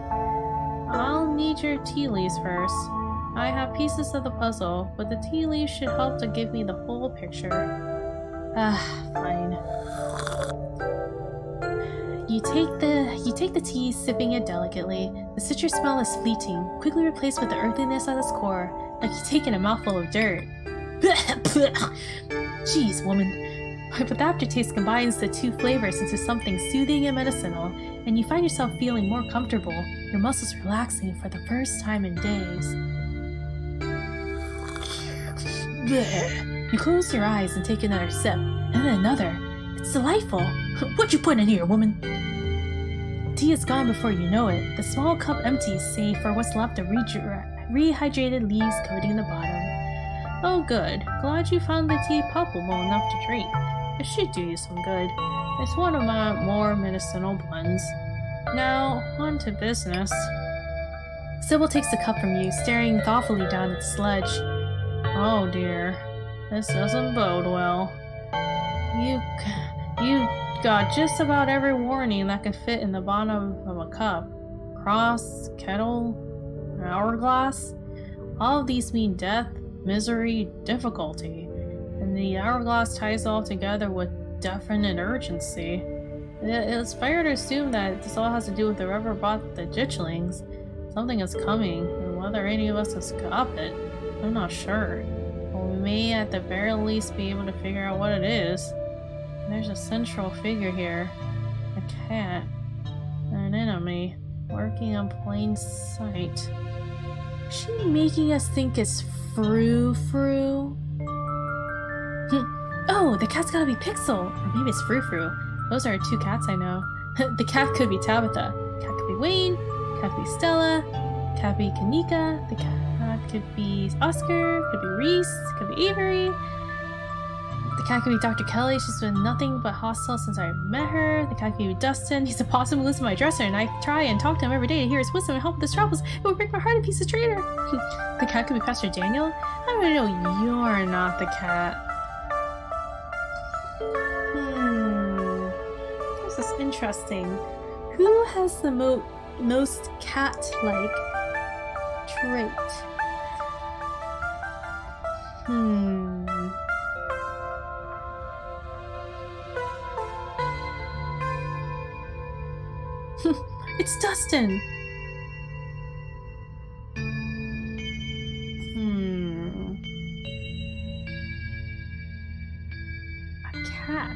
I'll need your tea leaves first. I have pieces of the puzzle, but the tea leaves should help to give me the whole picture. Fine. You take the tea, sipping it delicately. The citrus smell is fleeting, quickly replaced with the earthiness at its core, like you've taken a mouthful of dirt. Jeez, woman. But the aftertaste combines the two flavors into something soothing and medicinal, and you find yourself feeling more comfortable, your muscles relaxing for the first time in days. You close your eyes and take another sip, and then another. It's delightful. What'd you put in here, woman? Tea is gone before you know it. The small cup empties, save for what's left of rehydrated leaves coating the bottom. Oh good. Glad you found the tea palpable enough to drink. It should do you some good. It's one of my more medicinal blends. Now, on to business. Sybil takes the cup from you, staring thoughtfully down at the sludge. Oh dear. This doesn't bode well. You got just about every warning that could fit in the bottom of a cup. Cross, kettle, hourglass. All of these mean death, misery, difficulty. And the hourglass ties all together with definite urgency. It's fair to assume that this all has to do with whoever bought the ditchlings. Something is coming, and whether any of us has got it, I'm not sure. But we may at the very least be able to figure out what it is. There's a central figure here. A cat. An enemy. Lurking in plain sight. Is she making us think it's Frou-Frou? Oh, the cat's gotta be Pixel! Or maybe it's Frou-Frou. Those are two cats I know. The cat could be Tabitha. The cat could be Wayne. The cat could be Stella. The cat could be Kaneeka. The cat could be Oscar. Could be Reese. Could be Avery. The cat could be Dr. Kelly. She's been nothing but hostile since I met her. The cat could be Dustin. He's a possum who lives in my dresser, and I try and talk to him every day to hear his wisdom and help with his troubles. It would break my heart if he's a traitor. The cat could be Pastor Daniel. How do I know you're not the cat? This is interesting. Who has the most cat-like trait? It's Dustin! A cat.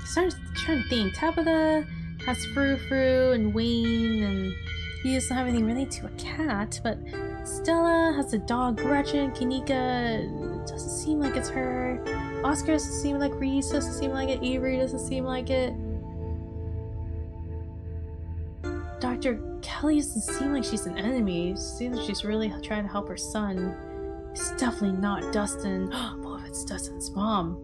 Started trying to think. Tabitha has Frou-Frou and Wayne, and he doesn't have anything related to a cat, but Stella has a dog, Gretchen. Kaneeka doesn't seem like it's her. Oscar doesn't seem like Reese, doesn't seem like it. Avery doesn't seem like it. Dr. Kelly doesn't seem like she's an enemy. It seems like she's really trying to help her son. It's definitely not Dustin. What if it's Dustin's mom?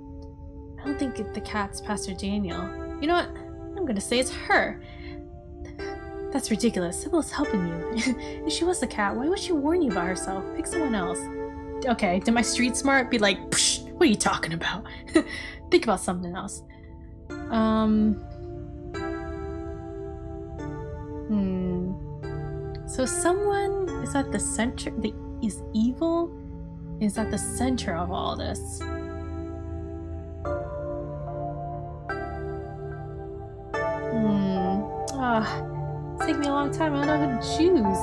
I don't think the cat's Pastor Daniel. You know what? I'm gonna say it's her. That's ridiculous. Sybil's helping you. If she was the cat, why would she warn you about herself? Pick someone else. Okay, did my street smart be like, psh, what are you talking about? Think about something else. So someone is at the center, is evil, is at the center of all this. It's taking me a long time. I don't know who to choose.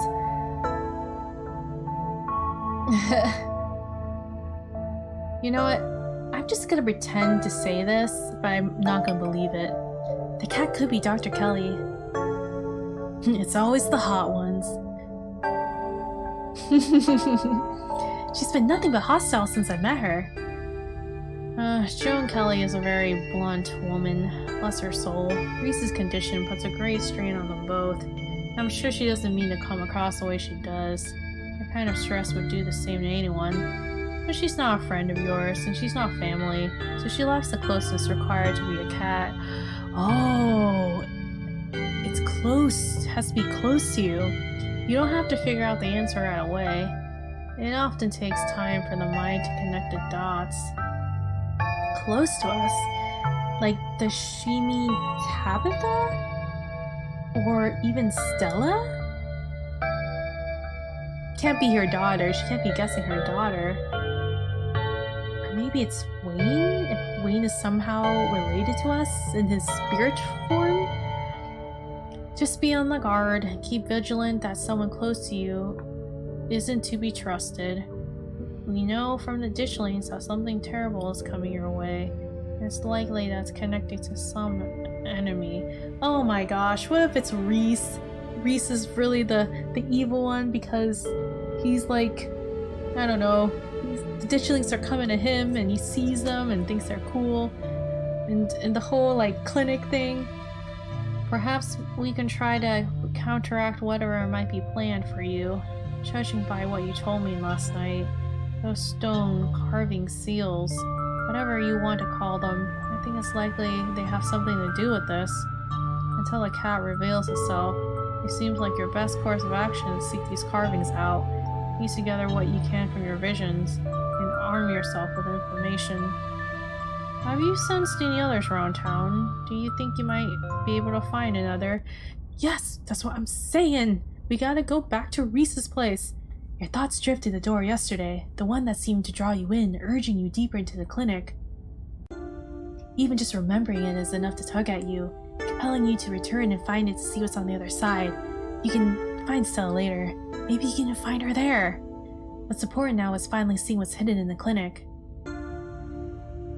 You know what? I'm just gonna pretend to say this, but I'm not gonna believe it. The cat could be Dr. Kelly. It's always the hot ones. She's been nothing but hostile since I met her. Joan Kelly is a very blunt woman. Bless her soul. Reese's condition puts a great strain on them both. I'm sure she doesn't mean to come across the way she does. That kind of stress would do the same to anyone. But she's not a friend of yours, and she's not family, so she lacks the closeness required to be a cat. Oh, it's close. It has to be close to you. You don't have to figure out the answer right away. It often takes time for the mind to connect the dots. Close to us? Like, does she mean Tabitha? Or even Stella? Can't be her daughter. She can't be guessing her daughter. Or maybe it's Wayne? If Wayne is somehow related to us in his spirit form? Just be on the guard and keep vigilant that someone close to you isn't to be trusted. We know from the ditchlings that something terrible is coming your way. It's likely that's connected to some enemy. Oh my gosh, what if it's Reese? Reese is really the evil one because he's like, I don't know, the ditchlings are coming to him and he sees them and thinks they're cool. And the whole like clinic thing. Perhaps we can try to counteract whatever might be planned for you, judging by what you told me last night. Those stone carving seals, whatever you want to call them, I think it's likely they have something to do with this. Until a cat reveals itself, it seems like your best course of action is to seek these carvings out, piece together what you can from your visions, and arm yourself with information. Have you sensed any others around town? Do you think you might be able to find another? Yes, that's what I'm saying! We gotta go back to Reese's place. Your thoughts drift to the door yesterday, the one that seemed to draw you in, urging you deeper into the clinic. Even just remembering it is enough to tug at you, compelling you to return and find it to see what's on the other side. You can find Stella later. Maybe you can find her there. What's important now is finally seeing what's hidden in the clinic.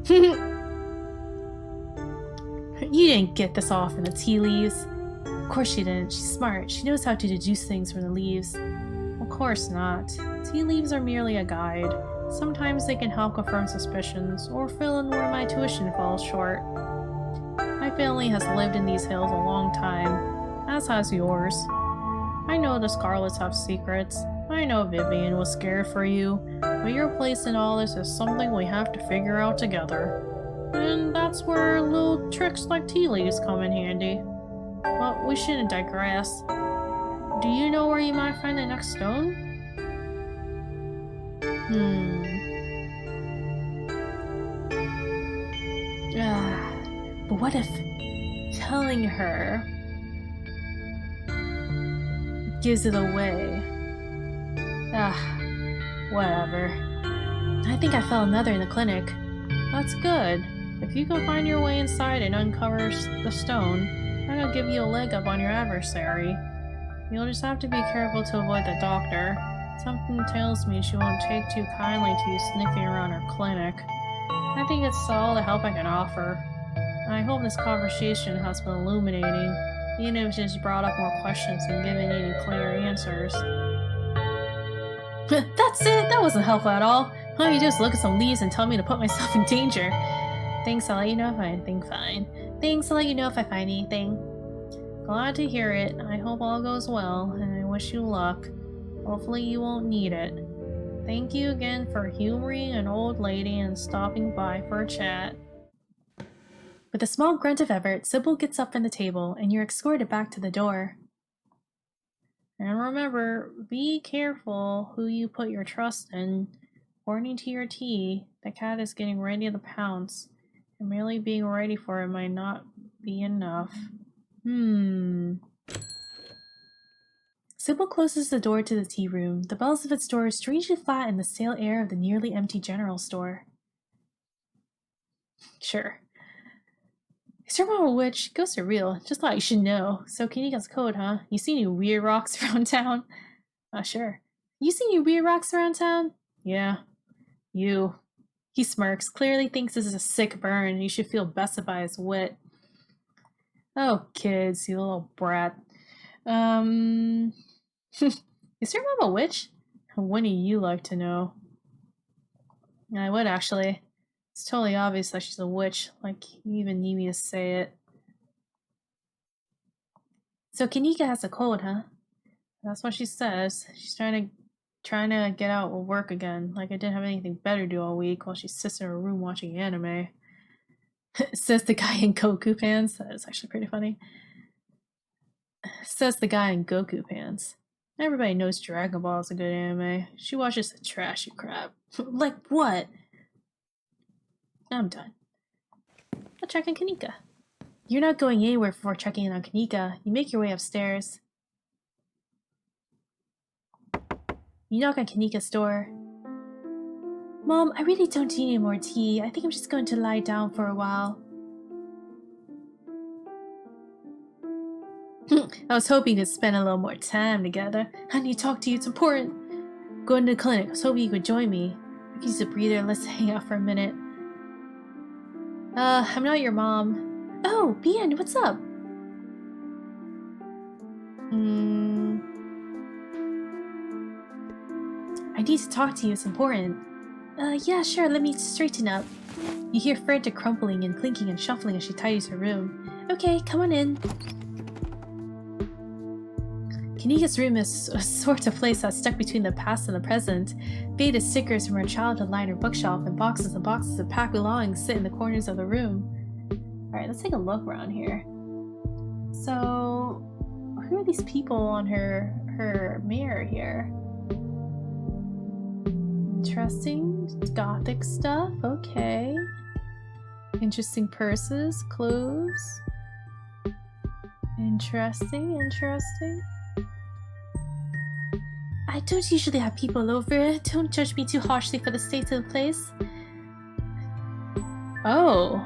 You didn't get this all from the tea leaves. Of course she didn't. She's smart. She knows how to deduce things from the leaves. Of course not. Tea leaves are merely a guide. Sometimes they can help confirm suspicions, or fill in where my tuition falls short. My family has lived in these hills a long time, as has yours. I know the Scarlets have secrets. I know Vivian was scared for you, but your place in all this is something we have to figure out together. And that's where little tricks like tea leaves come in handy. But we shouldn't digress. Do you know where you might find the next stone? But what if telling her gives it away? Whatever. I think I found another in the clinic. That's good. If you can find your way inside and uncover the stone, that'll give you a leg up on your adversary. You'll just have to be careful to avoid the doctor. Something tells me she won't take too kindly to you sniffing around her clinic. I think it's all the help I can offer. I hope this conversation has been illuminating, even if it's just brought up more questions than given any clear answers. That's it! That wasn't helpful at all! Why don't you just look at some leaves and tell me to put myself in danger? Thanks, I'll let you know if I find anything fine. Thanks, I'll let you know if I find anything. Glad to hear it. I hope all goes well, and I wish you luck. Hopefully you won't need it. Thank you again for humoring an old lady and stopping by for a chat. With a small grunt of effort, Sybil gets up from the table, and you're escorted back to the door. And remember, be careful who you put your trust in. According to your tea, the cat is getting ready to pounce, and merely being ready for it might not be enough. Sybil closes the door to the tea room. The bells of its door are strangely flat in the stale air of the nearly empty general store. Sure. Is your mom a witch? Ghosts are real. Just thought you should know. So Kaneeka's code, huh? You see any weird rocks around town? Sure. You see any weird rocks around town? Yeah. You. He smirks. Clearly thinks this is a sick burn and you should feel bested by his wit. Oh, kids, you little brat. Is your mom a witch? Wouldn't you like to know? I would, actually. It's totally obvious that she's a witch, like you even need me to say it. So Kaneeka has a cold, huh? That's what she says. She's trying to get out of work again, like I didn't have anything better to do all week while she sits in her room watching anime. Says the guy in Goku pants. That is actually pretty funny. Says the guy in Goku pants. Everybody knows Dragon Ball is a good anime. She watches the trashy crap. Like what? I'm done. I'll check on Kaneeka. You're not going anywhere before checking in on Kaneeka. You make your way upstairs. You knock on Kaneeka's door. Mom, I really don't need any more tea. I think I'm just going to lie down for a while. I was hoping you could spend a little more time together. I need to talk to you. It's important. Going to the clinic. I was hoping you could join me. I could use a breather. Let's hang out for a minute. I'm not your mom. Oh, Bien, what's up? I need to talk to you. It's important. Yeah, sure. Let me straighten up. You hear frantic crumpling and clinking and shuffling as she tidies her room. Okay, come on in. Kaneeka's room is a sort of place that's stuck between the past and the present. Faded stickers from her childhood line her bookshelf and boxes of packed belongings sit in the corners of the room. Alright, let's take a look around here. So, who are these people on her mirror here? Interesting. Gothic stuff. Okay. Interesting purses. Clothes. Interesting. I don't usually have people over. Don't judge me too harshly for the state of the place. Oh.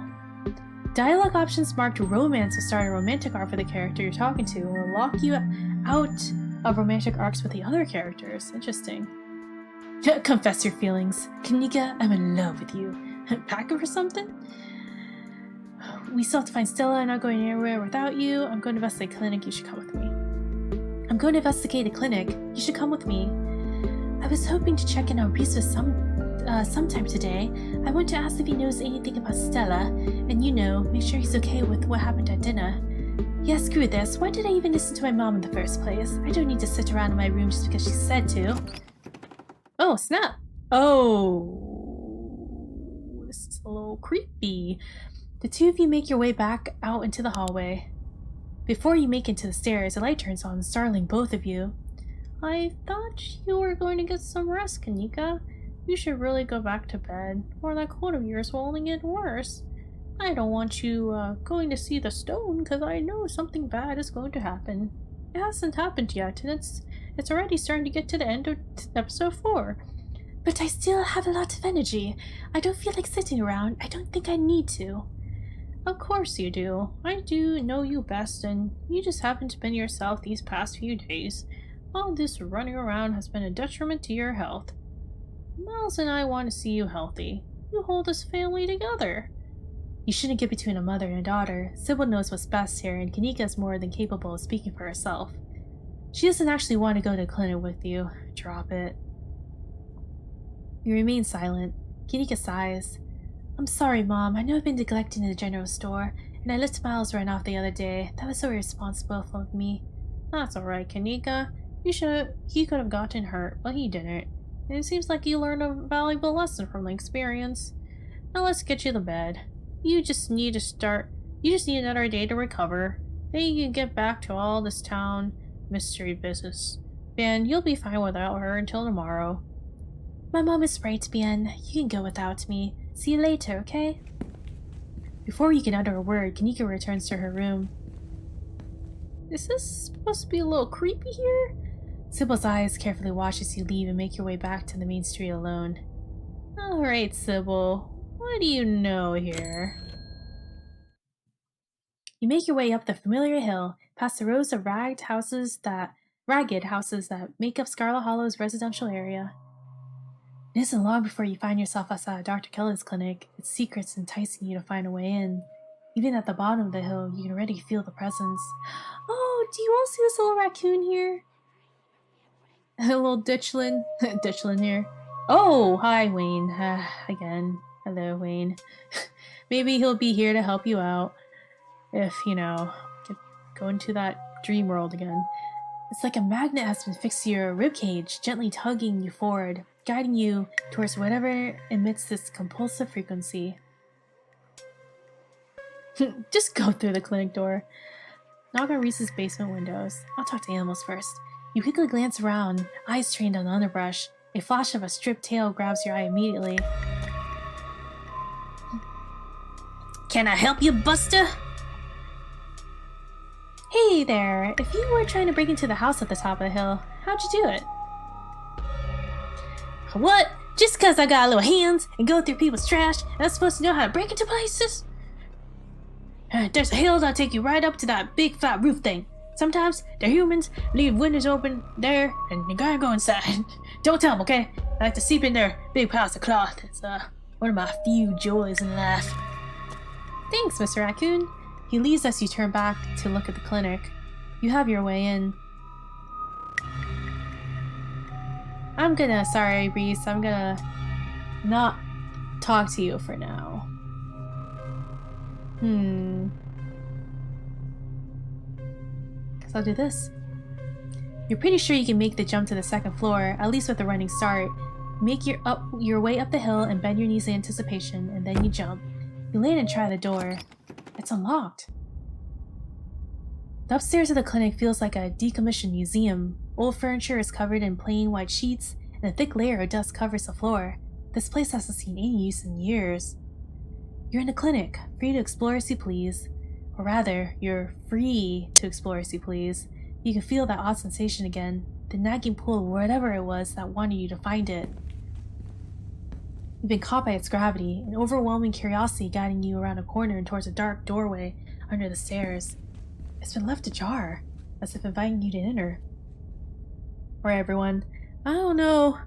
Dialogue options marked romance will start a romantic arc for the character you're talking to, or lock you out of romantic arcs with the other characters. Interesting. Confess your feelings. Kaneeka, I'm in love with you. Packing for something? We still have to find Stella. I'm not going anywhere without you. I'm going to investigate the clinic. You should come with me. I'm going to investigate the clinic. You should come with me. I was hoping to check in on Reese sometime today. I want to ask if he knows anything about Stella, and make sure he's okay with what happened at dinner. Yeah, screw this. Why did I even listen to my mom in the first place? I don't need to sit around in my room just because she said to. Oh, snap. Oh. This is a little creepy. The two of you make your way back out into the hallway. Before you make it to the stairs, a light turns on, startling both of you. I thought you were going to get some rest, Kaneeka. You should really go back to bed, or that cold of yours will only get worse. I don't want you going to see the stone, because I know something bad is going to happen. It hasn't happened yet, and it's already starting to get to the end of episode 4. But I still have a lot of energy. I don't feel like sitting around. I don't think I need to. Of course you do. I do know you best, and you just haven't been yourself these past few days. All this running around has been a detriment to your health. Miles and I want to see you healthy. You hold this family together. You shouldn't get between a mother and a daughter. Sybil knows what's best here, and Kaneeka is more than capable of speaking for herself. She doesn't actually want to go to the clinic with you. Drop it. You remain silent. Kaneeka sighs. I'm sorry, Mom. I know I've been neglecting the general store, and I let Miles run off the other day. That was so irresponsible of me. That's alright, Kaneeka. He could have gotten hurt, but he didn't. And it seems like you learned a valuable lesson from the experience. Now let's get you to bed. You just need another day to recover. Then you can get back to all this town mystery business. Ben, you'll be fine without her until tomorrow. My mom is right, Bien. You can go without me. See you later, okay? Before you can utter a word, Kaneeka returns to her room. Is this supposed to be a little creepy here? Sybil's eyes carefully watch as you leave and make your way back to the main street alone. Alright, Sybil. What do you know here? You make your way up the familiar hill, past the rows of ragged houses that make up Scarlet Hollow's residential area. It isn't long before you find yourself outside Dr. Kelly's clinic, its secrets enticing you to find a way in. Even at the bottom of the hill, you can already feel the presence. Oh, do you all see this little raccoon here? A little ditchling here. Oh, hi, Wayne. Again. Hello, Wayne. Maybe he'll be here to help you out. If, go into that dream world again. It's like a magnet has been fixed to your ribcage, gently tugging you forward, guiding you towards whatever emits this compulsive frequency. Just go through the clinic door. Knock on Reese's basement windows. I'll talk to animals first. You quickly glance around, eyes trained on the underbrush. A flash of a stripped tail grabs your eye immediately. Can I help you, Buster? Hey there! If you were trying to break into the house at the top of the hill, how'd you do it? What? Just cause I got little hands and go through people's trash, and I'm supposed to know how to break into places? There's a hill that'll take you right up to that big flat roof thing. Sometimes the humans leave windows open there, and you gotta go inside. Don't tell them, okay? I like to sleep in their big piles of cloth. It's one of my few joys in life. Thanks, Mr. Raccoon. He leaves as you turn back to look at the clinic. You have your way in. Sorry, Reese, I'm gonna not talk to you for now. Guess I'll do this. You're pretty sure you can make the jump to the second floor, at least with a running start. Make your way up the hill and bend your knees in anticipation, and then you jump. You land and try the door. It's unlocked. The upstairs of the clinic feels like a decommissioned museum. Old furniture is covered in plain white sheets, and a thick layer of dust covers the floor. This place hasn't seen any use in years. You're in the clinic, free to explore as you please. Or rather, you're free to explore as you please. You can feel that odd sensation again. the nagging pull of whatever it was that wanted you to find it. You've been caught by its gravity, an overwhelming curiosity guiding you around a corner and towards a dark doorway under the stairs. It's been left ajar, as if inviting you to enter. Alright, everyone. I don't know.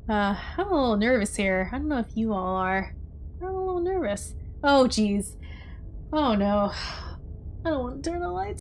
I'm a little nervous here. I don't know if you all are. I'm a little nervous. Oh, jeez. Oh, no. I don't want to turn the lights